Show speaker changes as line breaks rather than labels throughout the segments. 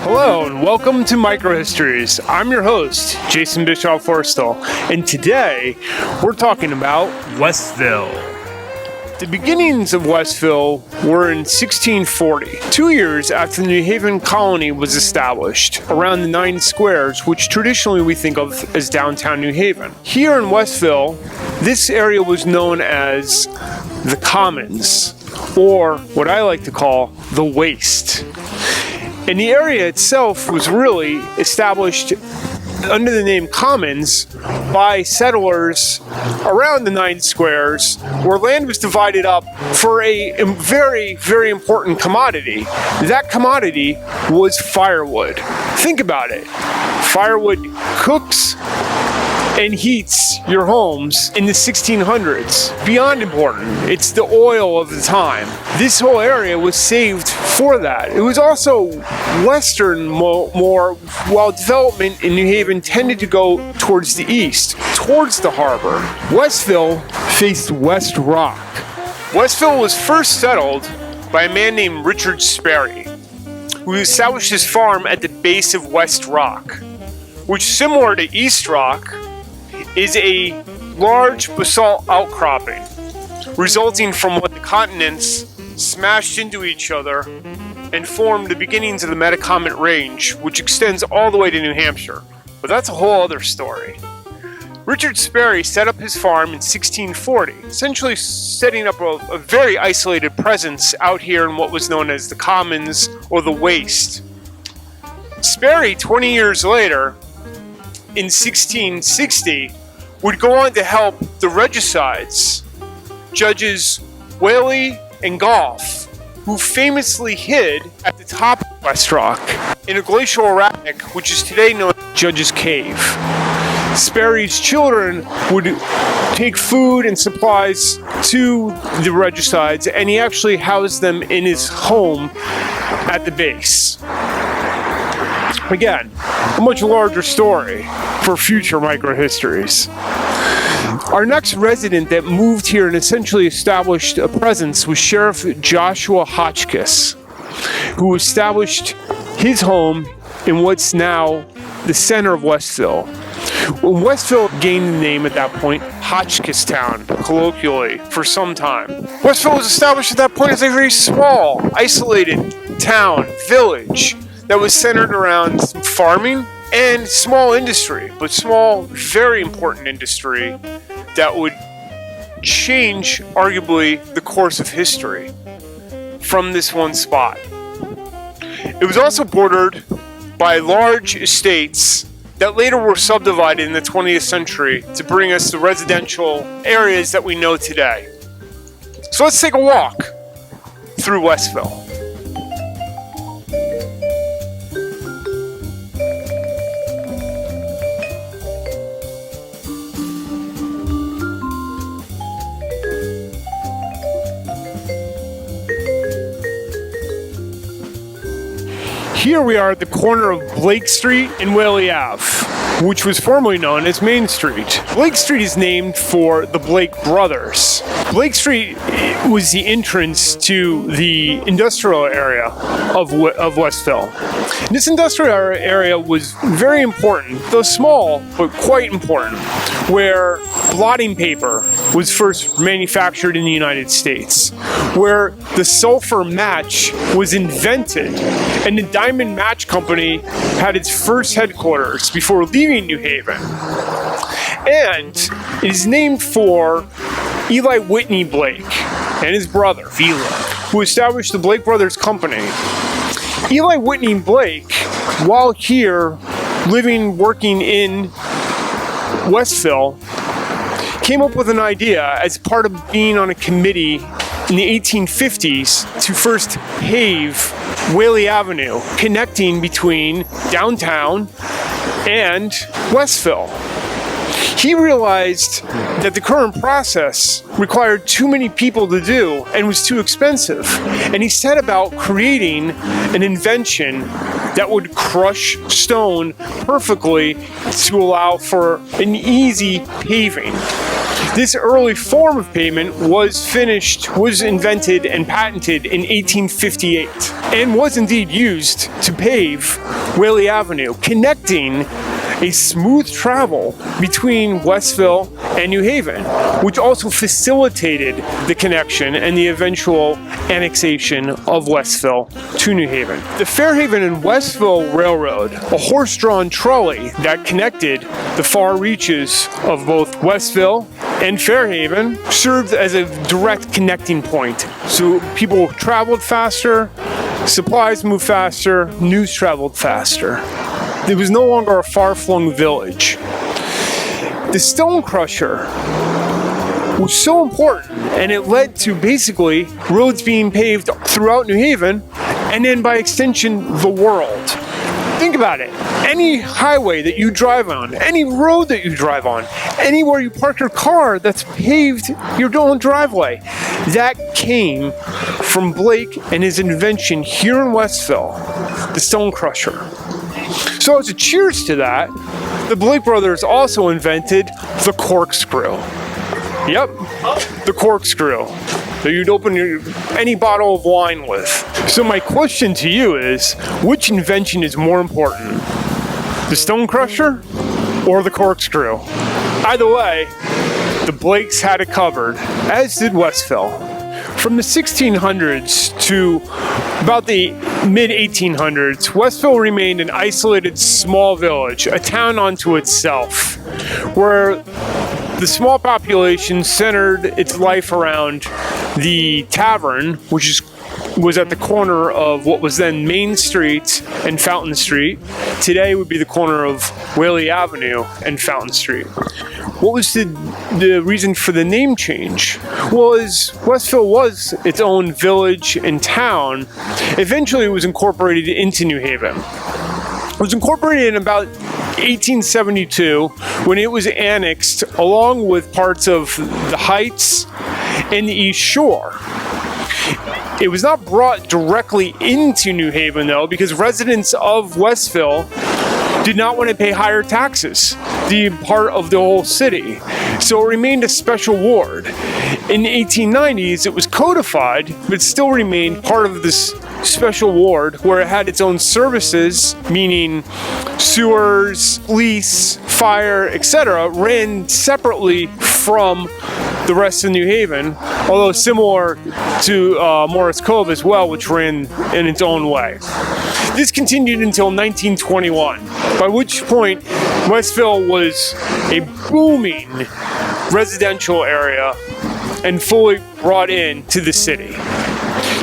Hello and welcome to Micro-Histories. I'm your host, Jason Bischoff-Wurstle, and today we're talking about Westville. The beginnings of Westville were in 1640, 2 years after the New Haven colony was established, around the 9 squares, which traditionally we think of as downtown New Haven. Here in Westville, this area was known as the Commons, or what I like to call the Waste. And the area itself was really established under the name Commons by settlers around the 9 squares, where land was divided up for a very, very important commodity. That commodity was firewood. Think about it. Firewood cooks and heats your homes in the 1600s. Beyond important, it's the oil of the time. This whole area was saved for that. It was also western more, while development in New Haven tended to go towards the east, towards the harbor. Westville faced West Rock. Westville was first settled by a man named Richard Sperry, who established his farm at the base of West Rock, which, similar to East Rock, is a large basalt outcropping resulting from what the continents smashed into each other and formed the beginnings of the Metacomet Range, which extends all the way to New Hampshire. But that's a whole other story. Richard Sperry set up his farm in 1640, essentially setting up a very isolated presence out here in what was known as the Commons or the Waste. Sperry, 20 years later, in 1660, would go on to help the regicides, Judges Whaley and Goff, who famously hid at the top of West Rock in a glacial erratic, which is today known as Judge's Cave. Sperry's children would take food and supplies to the regicides, and he actually housed them in his home at the base. Again, a much larger story for future Micro-Histories. Our next resident that moved here and essentially established a presence was Sheriff Joshua Hotchkiss, who established his home in what's now the center of Westville. When Westville gained the name at that point, Hotchkisstown, colloquially, for some time. Westville was established at that point as a very small, isolated town, village, that was centered around farming and small industry, but small, very important industry that would change, arguably, the course of history from this one spot. It was also bordered by large estates that later were subdivided in the 20th century to bring us the residential areas that we know today. So let's take a walk through Westville. Here we are at the corner of Blake Street and Whaley Ave, which was formerly known as Main Street. Blake Street is named for the Blake brothers. Blake Street was the entrance to the industrial area of Westville. This industrial area was very important, though small, but quite important, where blotting paper was first manufactured in the United States, where the sulfur match was invented, and the Diamond Match Company had its first headquarters before leaving New Haven. And it is named for Eli Whitney Blake and his brother, Vila, who established the Blake Brothers Company. Eli Whitney Blake, while here living, working in Westville, came up with an idea as part of being on a committee in the 1850s to first pave Whaley Avenue, connecting between downtown and Westville. He realized that the current process required too many people to do and was too expensive. And he set about creating an invention that would crush stone perfectly to allow for an easy paving. This early form of pavement was invented and patented in 1858 and was indeed used to pave Whaley Avenue, connecting a smooth travel between Westville and New Haven, which also facilitated the connection and the eventual annexation of Westville to New Haven. The Fairhaven and Westville Railroad, a horse-drawn trolley that connected the far reaches of both Westville and Fairhaven, served as a direct connecting point. So people traveled faster, supplies moved faster, news traveled faster. It was no longer a far-flung village. The stone crusher was so important, and it led to basically roads being paved throughout New Haven, and then by extension, the world. Think about it. Any highway that you drive on, any road that you drive on, anywhere you park your car that's paved your own driveway, that came from Blake and his invention here in Westville, the stone crusher. So as a cheers to that, the Blake brothers also invented the corkscrew. Yep, the corkscrew that you'd open any bottle of wine with. So my question to you is, which invention is more important? The stone crusher or the corkscrew? Either way, the Blakes had it covered, as did Westville. From the 1600s to about the mid-1800s, Westville remained an isolated small village, a town unto itself, where the small population centered its life around the tavern, which was at the corner of what was then Main Street and Fountain Street. Today would be the corner of Whaley Avenue and Fountain Street. What was the reason for the name change? Well, as Westville was its own village and town, eventually it was incorporated into New Haven. It was incorporated in about 1872 when it was annexed along with parts of the Heights and the East Shore. It was not brought directly into New Haven, though, because residents of Westville did not want to pay higher taxes, the part of the whole city. So it remained a special ward. In the 1890s, it was codified, but still remained part of this special ward where it had its own services, meaning sewers, police, fire, etc., ran separately from the rest of New Haven, although similar to Morris Cove as well, which ran in its own way. This continued until 1921, by which point Westville was a booming residential area and fully brought in to the city.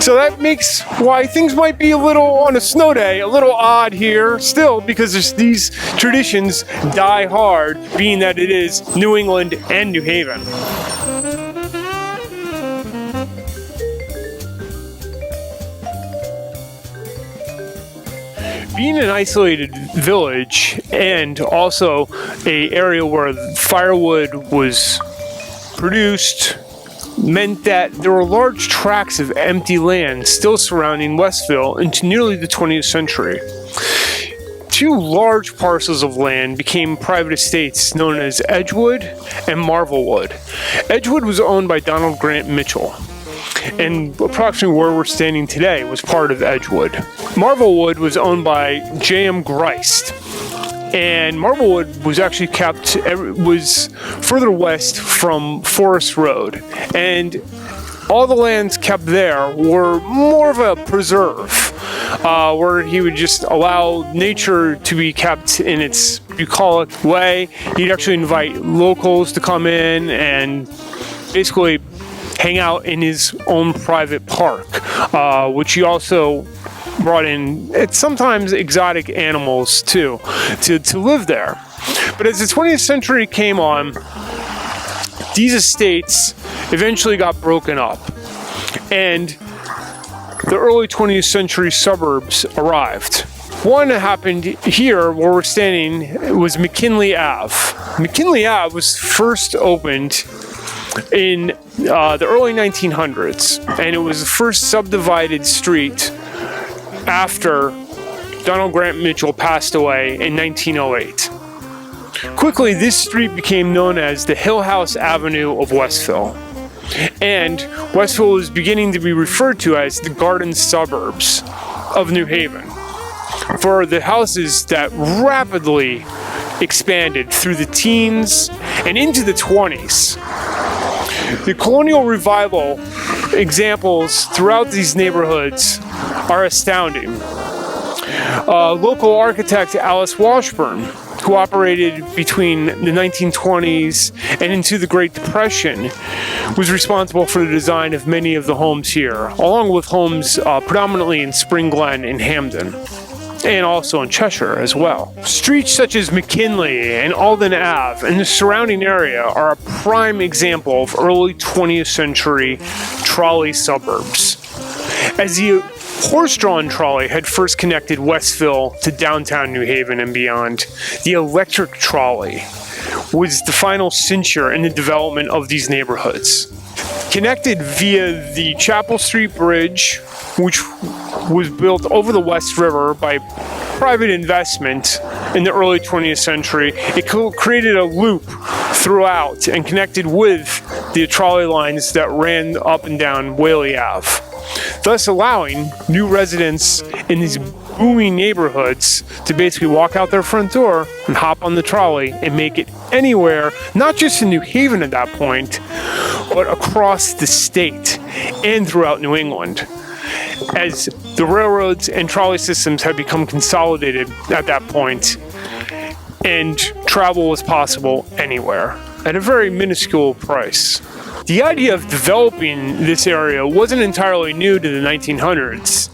So that makes why things might be a little, on a snow day, a little odd here still, because these traditions die hard, being that it is New England and New Haven. Being an isolated village and also an area where firewood was produced meant that there were large tracts of empty land still surrounding Westville into nearly the 20th century. Two large parcels of land became private estates known as Edgewood and Marvelwood. Edgewood was owned by Donald Grant Mitchell, and approximately where we're standing today was part of Edgewood. Marvelwood was owned by J.M. Grist, and Marvelwood was actually was further west from Forest Road, and all the lands kept there were more of a preserve, where he would just allow nature to be kept in its bucolic way. He'd actually invite locals to come in and basically hang out in his own private park, which he also brought in sometimes exotic animals too to live there. But as the 20th century came on, these estates eventually got broken up, and the early 20th century suburbs arrived. One that happened here where we're standing was McKinley Ave. McKinley Ave was first opened in the early 1900s, and it was the first subdivided street after Donald Grant Mitchell passed away in 1908. Quickly, this street became known as the Hill House Avenue of Westville, and Westville is beginning to be referred to as the garden suburbs of New Haven, for the houses that rapidly expanded through the teens and into the 20s. The colonial revival examples throughout these neighborhoods are astounding. Local architect Alice Washburn, who operated between the 1920s and into the Great Depression, was responsible for the design of many of the homes here, along with homes predominantly in Spring Glen and Hamden, and also in Cheshire as well. Streets such as McKinley and Alden Ave and the surrounding area are a prime example of early 20th century trolley suburbs. As the horse-drawn trolley had first connected Westville to downtown New Haven and beyond, the electric trolley was the final censure in the development of these neighborhoods. Connected via the Chapel Street Bridge, which was built over the West River by private investment in the early 20th century, it created a loop throughout and connected with the trolley lines that ran up and down Whaley Ave, thus allowing new residents in these booming neighborhoods to basically walk out their front door and hop on the trolley and make it anywhere, not just in New Haven at that point, but across the state and throughout New England, as the railroads and trolley systems had become consolidated at that point, and travel was possible anywhere at a very minuscule price. The idea of developing this area wasn't entirely new to the 1900s.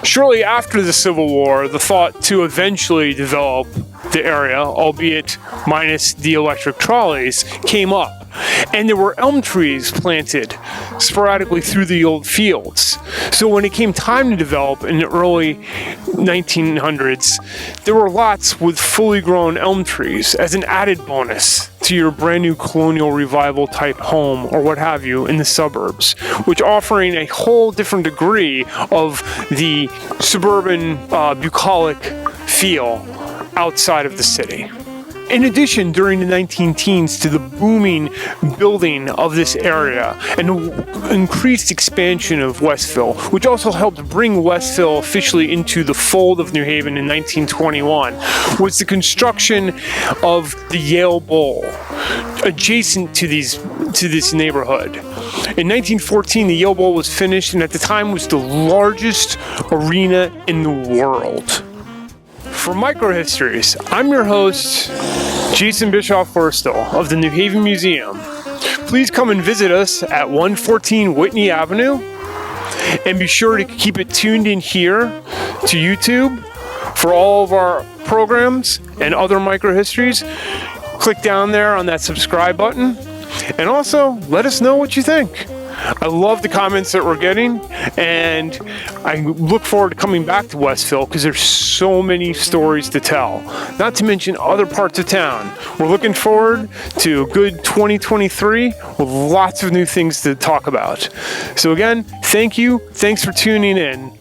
Shortly after the Civil War, the thought to eventually develop the area, albeit minus the electric trolleys, came up. And there were elm trees planted sporadically through the old fields. So when it came time to develop in the early 1900s, there were lots with fully grown elm trees as an added bonus to your brand new colonial revival type home or what have you in the suburbs, which offering a whole different degree of the suburban bucolic feel outside of the city. In addition, during the 19-teens to the booming building of this area and the increased expansion of Westville, which also helped bring Westville officially into the fold of New Haven in 1921, was the construction of the Yale Bowl, adjacent to this neighborhood. In 1914, the Yale Bowl was finished and at the time was the largest arena in the world. For Micro-Histories, I'm your host, Jason Bischoff-Wurstle of the New Haven Museum. Please come and visit us at 114 Whitney Avenue, and be sure to keep it tuned in here to YouTube for all of our programs and other Micro-Histories. Click down there on that subscribe button, and also let us know what you think. I love the comments that we're getting, and I look forward to coming back to Westville because there's so many stories to tell, not to mention other parts of town. We're looking forward to a good 2023 with lots of new things to talk about. So again, thank you. Thanks for tuning in.